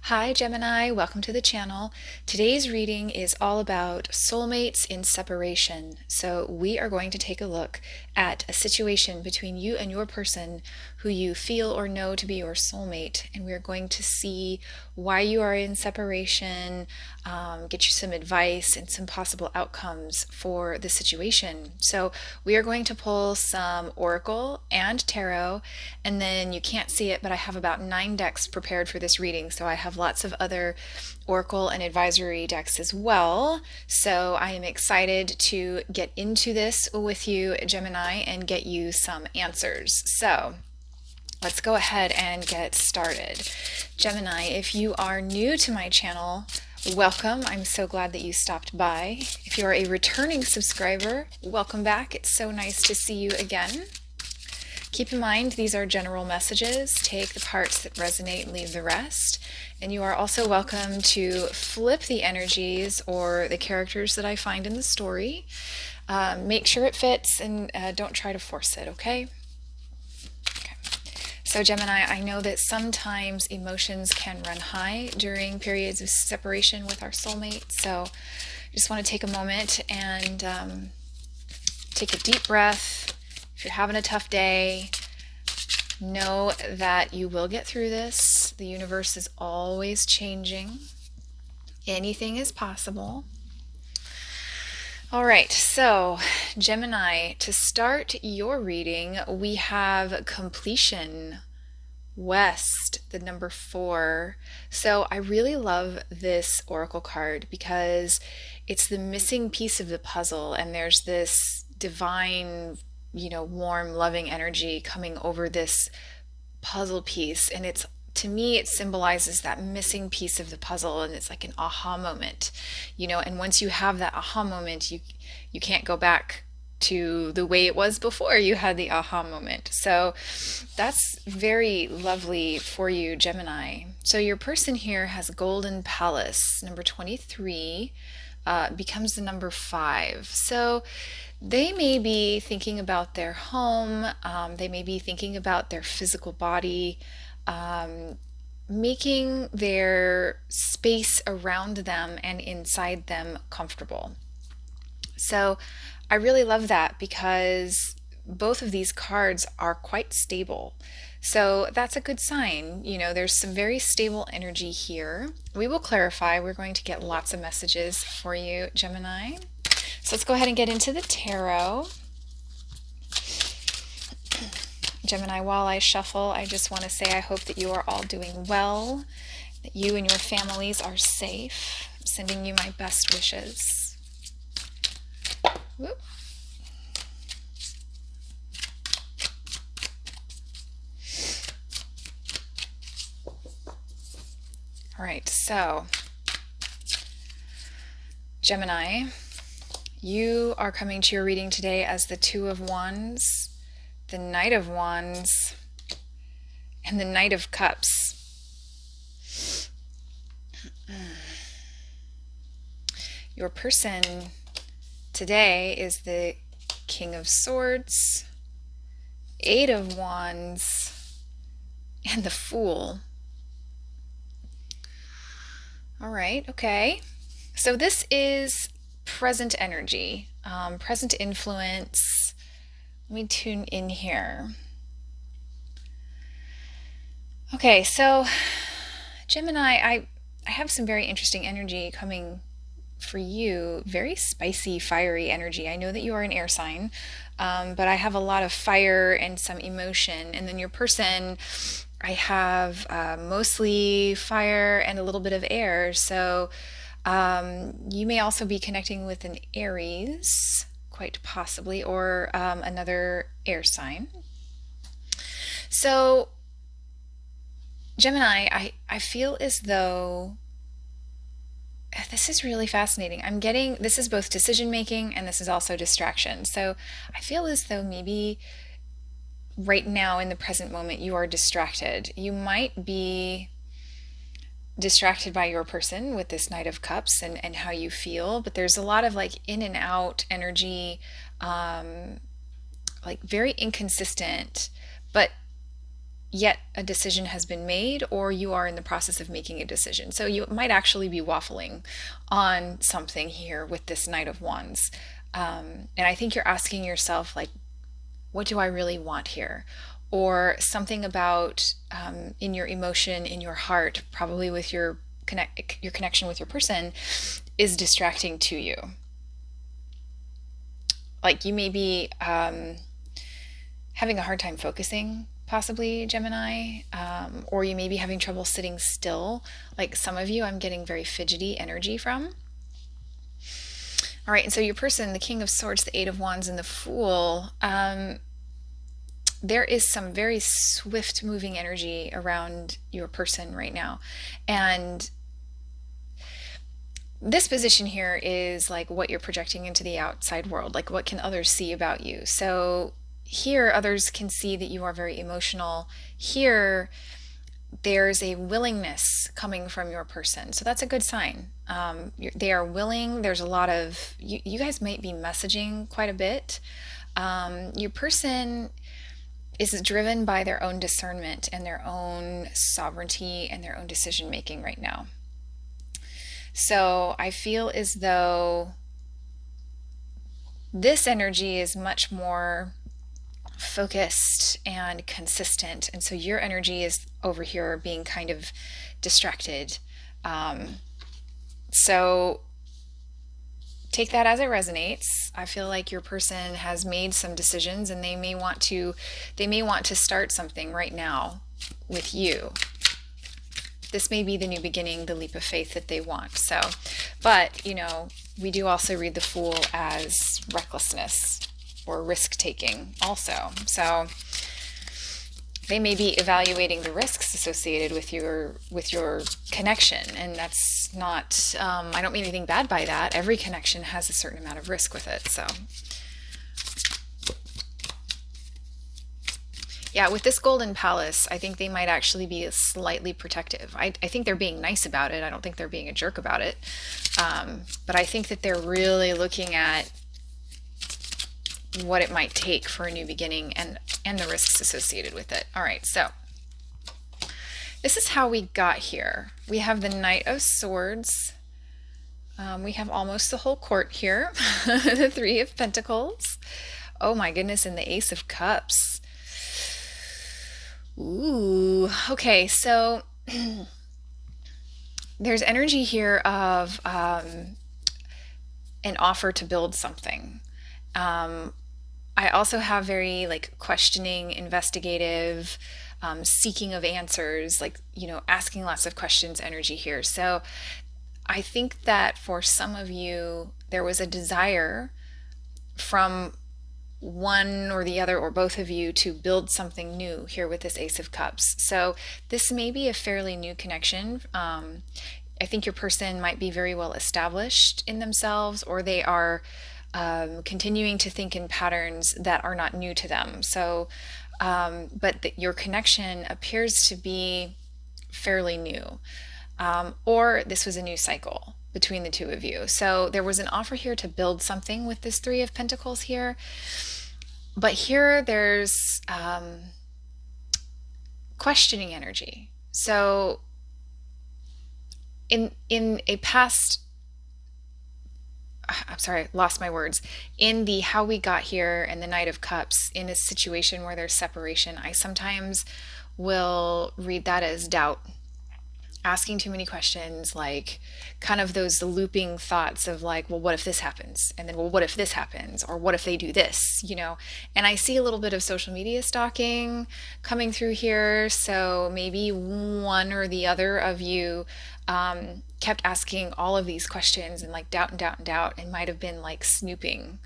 Hi Gemini, welcome to the channel. Today's reading is all about soulmates in separation. So we are going to take a look at a situation between you and your person who you feel or know to be your soulmate, and we're going to see why you are in separation, get you some advice and some possible outcomes for the situation. So we are going to pull some oracle and tarot, and then you can't see it, but I have about 9 decks prepared for this reading, so I have lots of other oracle and advisory decks as well. So I am excited to get into this with you, Gemini, and get you some answers. So let's go ahead and get started. Gemini, if you are new to my channel, welcome. I'm so glad that you stopped by. If you are a returning subscriber, welcome back. It's so nice to see you again. Keep in mind, these are general messages. Take the parts that resonate and leave the rest. And you are also welcome to flip the energies or the characters that I find in the story. Make sure it fits and don't try to force it, okay? So Gemini, I know that sometimes emotions can run high during periods of separation with our soulmate. So I just want to take a moment and take a deep breath. If you're having a tough day, know that you will get through this. The universe is always changing. Anything is possible. All right, so Gemini, to start your reading, we have completion, West, the number 4. So I really love this oracle card because it's the missing piece of the puzzle, and there's this divine, warm, loving energy coming over this puzzle piece, and it's, to me, it symbolizes that missing piece of the puzzle, and it's like an aha moment, and once you have that aha moment, you can't go back to the way it was before you had the aha moment. So that's very lovely for you, Gemini. So your person here has Golden Palace, number 23, becomes the number 5. So they may be thinking about their home, they may be thinking about their physical body, making their space around them and inside them comfortable. So I really love that because both of these cards are quite stable. So that's a good sign. There's some very stable energy here. We will clarify. We're going to get lots of messages for you, Gemini. So let's go ahead and get into the tarot. Gemini, while I shuffle, I just want to say I hope that you are all doing well, that you and your families are safe. I'm sending you my best wishes. Whoop. All right, so Gemini, you are coming to your reading today as the 2 of Wands, the Knight of Wands, and the Knight of Cups. Your person today is the King of Swords, 8 of Wands, and the Fool. All right, okay. So this is present energy, present influence. Let me tune in here. Okay, so Gemini, I have some very interesting energy coming for you, very spicy, fiery energy. I know that you are an air sign, but I have a lot of fire and some emotion. And then your person, I have mostly fire and a little bit of air. So you may also be connecting with an Aries, quite possibly, or another air sign. So Gemini, I feel as though this is really fascinating. I'm getting, this is both decision making and this is also distraction. So I feel as though maybe right now in the present moment you are distracted. You might be distracted by your person with this Knight of Cups and how you feel, but there's a lot of like in and out energy, like very inconsistent, but yet a decision has been made, or you are in the process of making a decision. So you might actually be waffling on something here with this Knight of Wands. And I think you're asking yourself, like, what do I really want here? Or something about in your emotion, in your heart, probably with your connection with your person, is distracting to you. Like you may be having a hard time focusing, possibly, Gemini, or you may be having trouble sitting still. Like some of you, I'm getting very fidgety energy from. All right, and so your person, the King of Swords, the Eight of Wands, and the Fool, there is some very swift moving energy around your person right now. And this position here is like what you're projecting into the outside world, like what can others see about you. So here, others can see that you are very emotional. Here, there's a willingness coming from your person. So that's a good sign. They are willing. There's a lot of, you guys might be messaging quite a bit. Your person is driven by their own discernment and their own sovereignty and their own decision making right now. So I feel as though this energy is much more focused and consistent, and so your energy is over here being kind of distracted. So take that as it resonates. I feel like your person has made some decisions, and they may want to start something right now with you. This may be the new beginning, the leap of faith that they want. So, but we do also read the Fool as recklessness or risk taking also. So they may be evaluating the risks associated with your connection, and that's not, I don't mean anything bad by that. Every connection has a certain amount of risk with it. So yeah, with this Golden Palace, I think they might actually be slightly protective. I think they're being nice about it. I don't think they're being a jerk about it. But I think that they're really looking at what it might take for a new beginning and the risks associated with it. All right, so this is how we got here. We have the Knight of Swords. We have almost the whole court here. The Three of Pentacles. Oh my goodness, and the Ace of Cups. Ooh, okay, so there's energy here of an offer to build something. I also have very like questioning, investigative, seeking of answers, like, asking lots of questions energy here. So I think that for some of you, there was a desire from one or the other or both of you to build something new here with this Ace of Cups. So this may be a fairly new connection. I think your person might be very well established in themselves, or they are continuing to think in patterns that are not new to them. So, but your connection appears to be fairly new, or this was a new cycle between the two of you. So there was an offer here to build something with this Three of Pentacles here. But here there's questioning energy. So in a past, I'm sorry, lost my words. In the how we got here and the Knight of Cups, in a situation where there's separation, I sometimes will read that as doubt. Asking too many questions, like kind of those looping thoughts of like, well, what if this happens? And then, well, what if this happens? Or what if they do this, And I see a little bit of social media stalking coming through here. So maybe one or the other of you kept asking all of these questions and like doubt and doubt and doubt, and might have been like snooping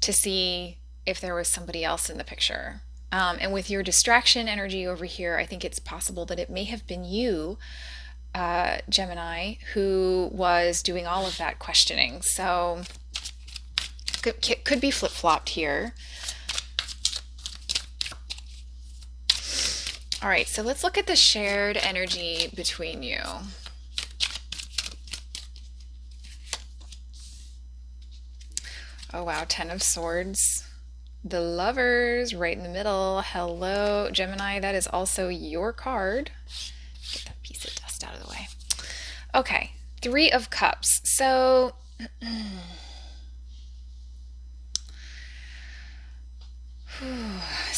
to see if there was somebody else in the picture. And with your distraction energy over here, I think it's possible that it may have been you, Gemini, who was doing all of that questioning. So could be flip-flopped here. All right, so let's look at the shared energy between you. Oh wow, Ten of Swords. The Lovers right in the middle. Hello, Gemini. That is also your card. Get that piece of dust out of the way. Okay, Three of Cups. So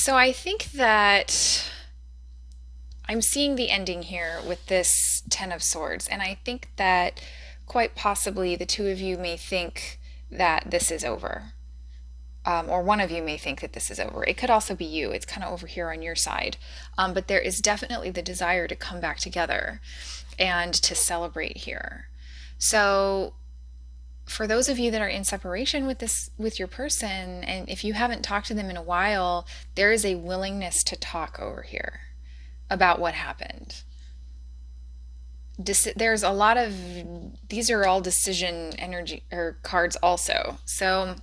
I think that I'm seeing the ending here with this Ten of Swords, and I think that quite possibly the two of you may think that this is over. Or one of you may think that this is over. It could also be you. It's kind of over here on your side. But there is definitely the desire to come back together and to celebrate here. So for those of you that are in separation with your person, and if you haven't talked to them in a while, there is a willingness to talk over here about what happened. There's a lot of, these are all decision energy or cards also. So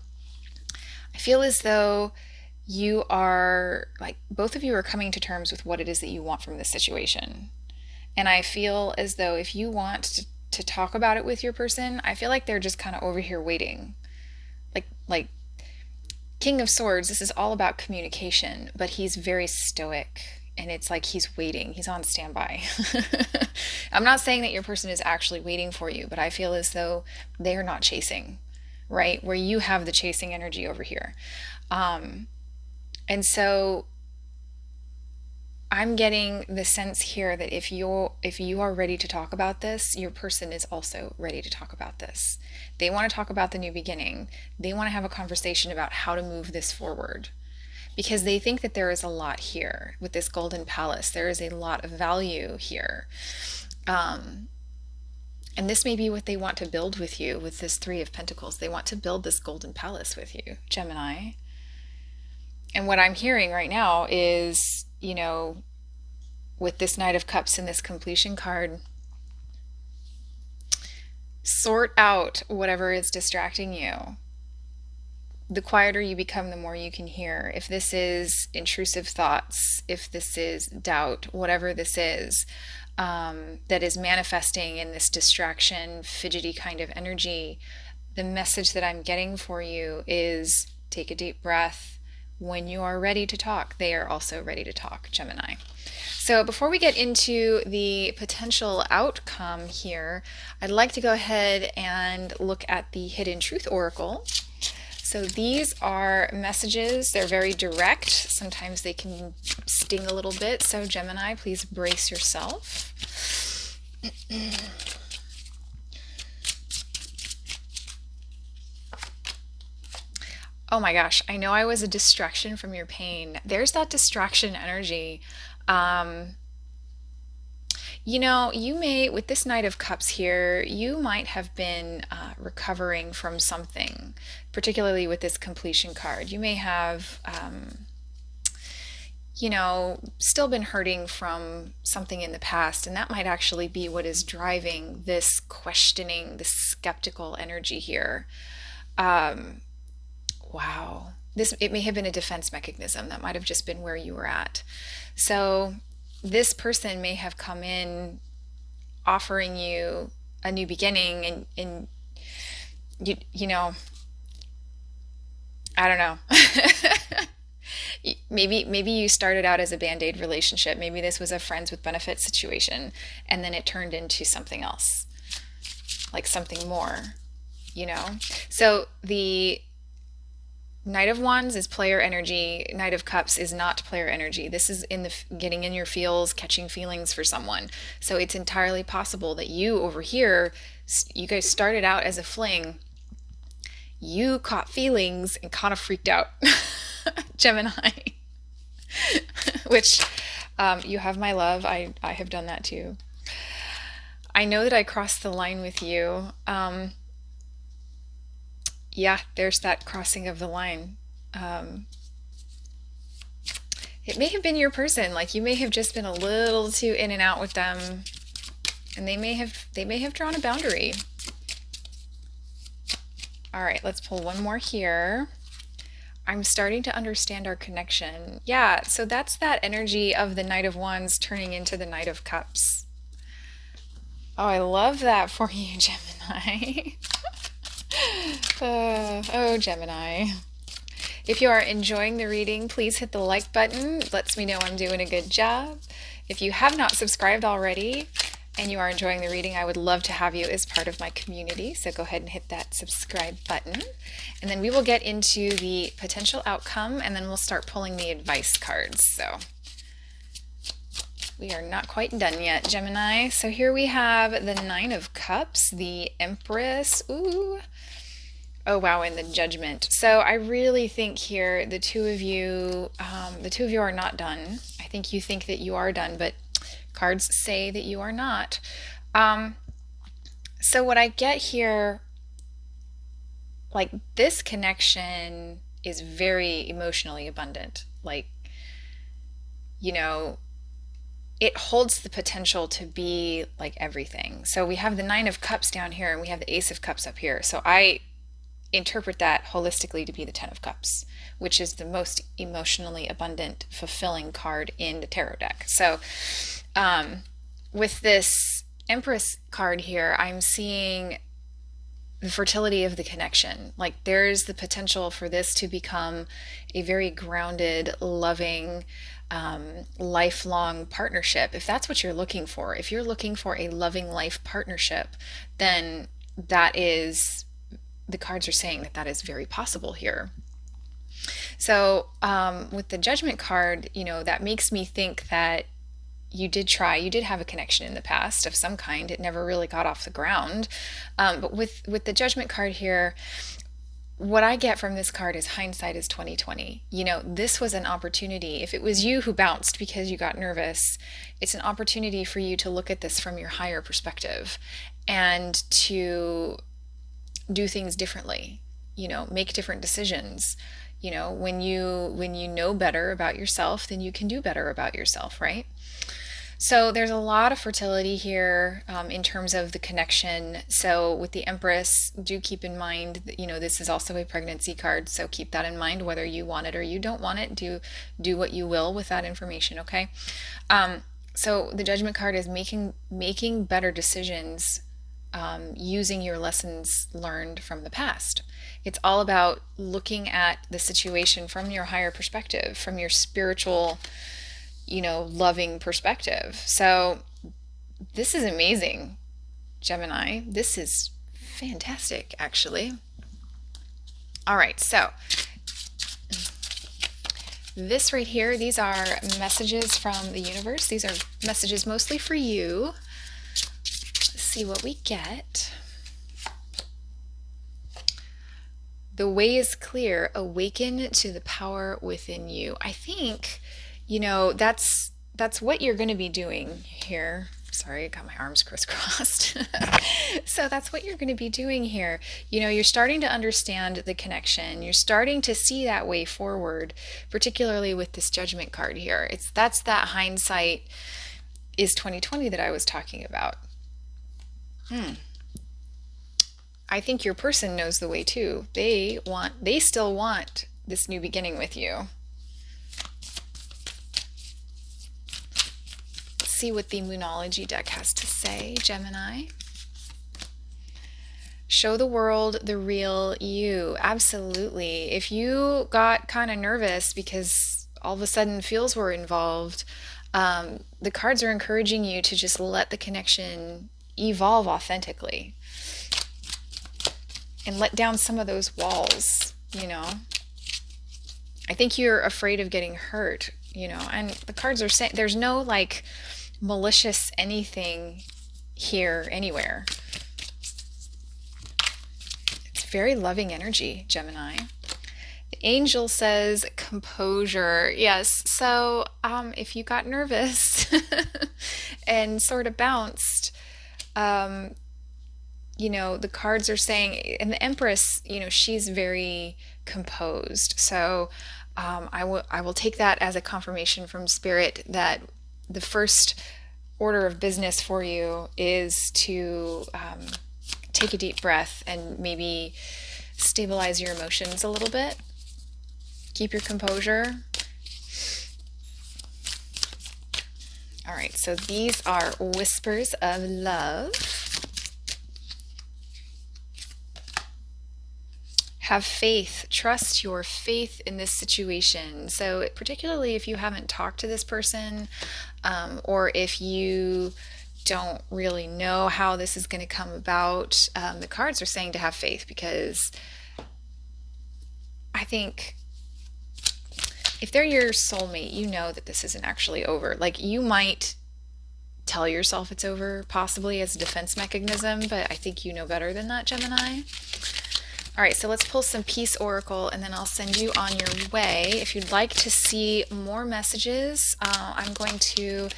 I feel as though you are, like, both of you are coming to terms with what it is that you want from this situation. And I feel as though if you want to talk about it with your person, I feel like they're just kind of over here waiting. Like King of Swords, this is all about communication, but he's very stoic. And it's like he's waiting. He's on standby. I'm not saying that your person is actually waiting for you, but I feel as though they are not chasing, right? Where you have the chasing energy over here. And so I'm getting the sense here that if you are ready to talk about this, your person is also ready to talk about this. They want to talk about the new beginning. They want to have a conversation about how to move this forward, because they think that there is a lot here with this golden palace. There is a lot of value here. And this may be what they want to build with you with this Three of Pentacles. They want to build this golden palace with you, Gemini. And what I'm hearing right now is, with this Knight of Cups and this completion card, sort out whatever is distracting you. The quieter you become, the more you can hear. If this is intrusive thoughts, if this is doubt, whatever this is, that is manifesting in this distraction, fidgety kind of energy, the message that I'm getting for you is take a deep breath. When you are ready to talk, they are also ready to talk, Gemini. So before we get into the potential outcome here, I'd like to go ahead and look at the Hidden Truth Oracle. So these are messages. They're very direct. Sometimes they can sting a little bit. So Gemini, please brace yourself. Oh my gosh, I know I was a distraction from your pain. There's that distraction energy. You may, with this Knight of Cups here, you might have been recovering from something, particularly with this completion card. You may have, still been hurting from something in the past, and that might actually be what is driving this questioning, this skeptical energy here. Wow. It may have been a defense mechanism. That might have just been where you were at. So this person may have come in offering you a new beginning, and I don't know. Maybe you started out as a band-aid relationship. Maybe this was a friends with benefits situation, and then it turned into something else, like something more, So the Knight of Wands is player energy. Knight of Cups is not player energy. This is in the getting in your feels, catching feelings for someone. So it's entirely possible that you over here, you guys started out as a fling. You caught feelings and kind of freaked out, Gemini. Which, you have my love. I have done that too. I know that I crossed the line with you. Yeah, there's that crossing of the line. It may have been your person. Like, you may have just been a little too in and out with them, and they may have drawn a boundary. All right, let's pull one more here. I'm starting to understand our connection. Yeah, so that's that energy of the Knight of Wands turning into the Knight of Cups. Oh, I love that for you, Gemini. Oh, Gemini. If you are enjoying the reading, please hit the like button. It lets me know I'm doing a good job. If you have not subscribed already and you are enjoying the reading, I would love to have you as part of my community. So go ahead and hit that subscribe button. And then we will get into the potential outcome, and then we'll start pulling the advice cards. So we are not quite done yet, Gemini. So here we have the Nine of Cups, the Empress. Ooh. Oh wow, and the Judgment. So I really think here the two of you are not done. I think you think that you are done, but cards say that you are not. So what I get here, like, this connection is very emotionally abundant. Like, you know, it holds the potential to be like everything. So we have the Nine of Cups down here and we have the Ace of Cups up here. So I interpret that holistically to be the Ten of Cups, which is the most emotionally abundant, fulfilling card in the tarot deck. So with this Empress card here, I'm seeing the fertility of the connection. Like, there's the potential for this to become a very grounded, loving, lifelong partnership. If that's what you're looking for, if you're looking for a loving life partnership, then that is, the cards are saying that that is very possible here. So with the Judgment card, you know, that makes me think that you did have a connection in the past of some kind. It never really got off the ground. But with the Judgment card here, what I get from this card is hindsight is 2020. You know, this was an opportunity. If it was you who bounced because you got nervous, it's an opportunity for you to look at this from your higher perspective and to do things differently, you know, make different decisions. You know, when you know better about yourself, then you can do better about yourself, right? So there's a lot of fertility here in terms of the connection. So with the Empress, do keep in mind that, you know, this is also a pregnancy card. So keep that in mind, whether you want it or you don't want it. Do what you will with that information, okay? So the Judgment card is making better decisions using your lessons learned from the past. It's all about looking at the situation from your higher perspective, from your spiritual, you know, loving perspective. So this is amazing, Gemini. This is fantastic, actually. All right, so this right here, these are messages from the universe. These are messages mostly for you. Let's see what we get. The way is clear. Awaken to the power within you. I think, you know, that's what you're going to be doing here. Sorry, I got my arms crisscrossed. So that's what you're going to be doing here. You know, you're starting to understand the connection. You're starting to see that way forward, particularly with this Judgment card here. That's that hindsight is 2020 that I was talking about. I think your person knows the way too. They still want this new beginning with you. Let's see what the Moonology deck has to say, Gemini. Show the world the real you. Absolutely. If you got kind of nervous because all of a sudden feels were involved, the cards are encouraging you to just let the connection evolve authentically. And let down some of those walls, you know. I think you're afraid of getting hurt, you know, and the cards are saying there's no like malicious anything here anywhere. It's very loving energy, Gemini. The angel says composure. Yes, so if you got nervous and sort of bounced, you know, the cards are saying, and the Empress, you know, she's very composed. So I will take that as a confirmation from Spirit that the first order of business for you is to take a deep breath and maybe stabilize your emotions a little bit. Keep your composure. All right, so these are whispers of love. Have faith. Trust your faith in this situation. So, particularly if you haven't talked to this person, or if you don't really know how this is going to come about, the cards are saying to have faith, because I think if they're your soulmate, you know that this isn't actually over. Like, you might tell yourself it's over, possibly as a defense mechanism, but I think you know better than that, Gemini. All right, so let's pull some Peace Oracle, and then I'll send you on your way. If you'd like to see more messages, I'm going to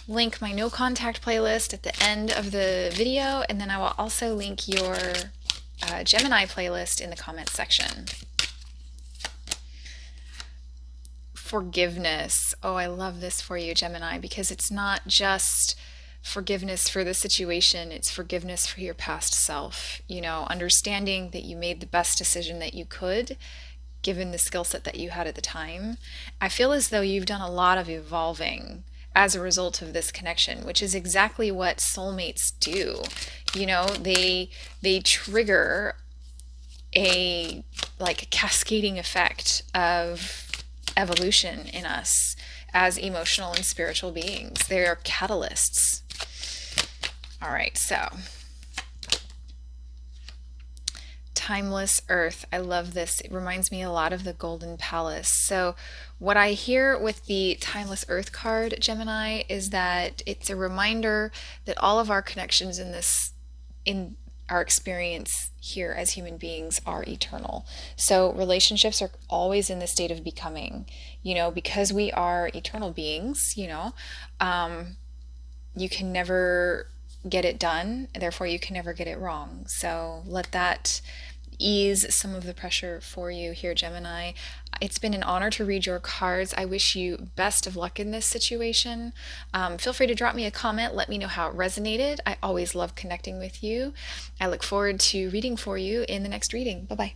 link my no contact playlist at the end of the video, and then I will also link your Gemini playlist in the comments section. Forgiveness. Oh, I love this for you, Gemini, because it's not just forgiveness for the situation, it's forgiveness for your past self. Understanding that you made the best decision that you could, given the skill set that you had at the time. I feel as though you've done a lot of evolving as a result of this connection, which is exactly what soulmates do. They trigger a cascading effect of evolution in us as emotional and spiritual beings. They are catalysts. All right, so Timeless Earth. I love this. It reminds me a lot of the Golden Palace. So what I hear with the Timeless Earth card, Gemini, is that it's a reminder that all of our connections in our experience here as human beings are eternal. So relationships are always in the state of becoming, because we are eternal beings, you can never get it done, therefore you can never get it wrong. So let that ease some of the pressure for you here, Gemini. It's been an honor to read your cards. I wish you best of luck in this situation. Feel free to drop me a comment. Let me know how it resonated. I always love connecting with you. I look forward to reading for you in the next reading. Bye-bye.